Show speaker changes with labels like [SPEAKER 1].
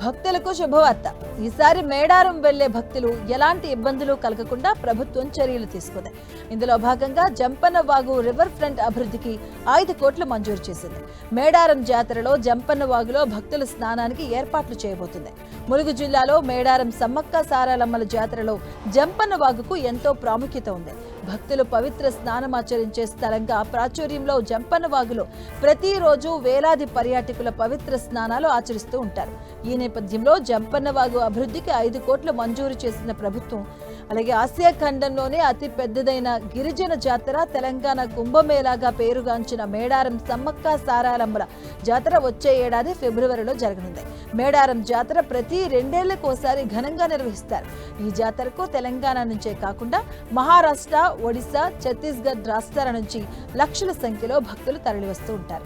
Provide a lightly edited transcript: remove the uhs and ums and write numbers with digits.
[SPEAKER 1] భక్తులకు శుభవార్త. ఈసారి మేడారం వెళ్లే భక్తులు ఎలాంటి ఇబ్బందులు కలగకుండా ప్రభుత్వం చర్యలు తీసుకుంది. ఇందులో భాగంగా జంపన్నవాగు రివర్ ఫ్రంట్ అభివృద్ధికి 5 కోట్లు మంజూరు చేసింది. మేడారం జాతరలో జంపన్నవాగులో భక్తుల స్నానానికి ఏర్పాట్లు చేయబోతుంది. ములుగు జిల్లాలో మేడారం సమ్మక్క సారాలమ్మల జాతరలో జంపన్నవాగుకు ఎంతో ప్రాముఖ్యత ఉంది. భక్తులు పవిత్ర స్నానమాచరించే స్థలంగా ప్రాచుర్యంలో జంపన్నవాగులో ప్రతిరోజు వేలాది పర్యాటకుల పవిత్ర స్నానాలు ఆచరిస్తూ ఉంటారు. ఈ నేపథ్యంలో జంపన్నవాగు అభివృద్ధికి 5 కోట్లు మంజూరు చేసిన ప్రభుత్వం, అలాగే ఆసియా ఖండంలోనే అతి పెద్దదైన గిరిజన జాతర తెలంగాణ కుంభమేళాగా పేరుగాంచిన మేడారం సమ్మక్క సారాలమ్మల జాతర వచ్చే ఏడాది ఫిబ్రవరిలో జరగనుంది. మేడారం జాతర ప్రతి 2 ఏళ్లకోసారి ఘనంగా నిర్వహిస్తారు. ఈ జాతరకు తెలంగాణ నుంచే కాకుండా మహారాష్ట్ర, ఒడిశా, ఛత్తీస్గఢ్ రాష్ట్రాల నుంచి లక్షల సంఖ్యలో భక్తులు తరలివస్తూ ఉంటారు.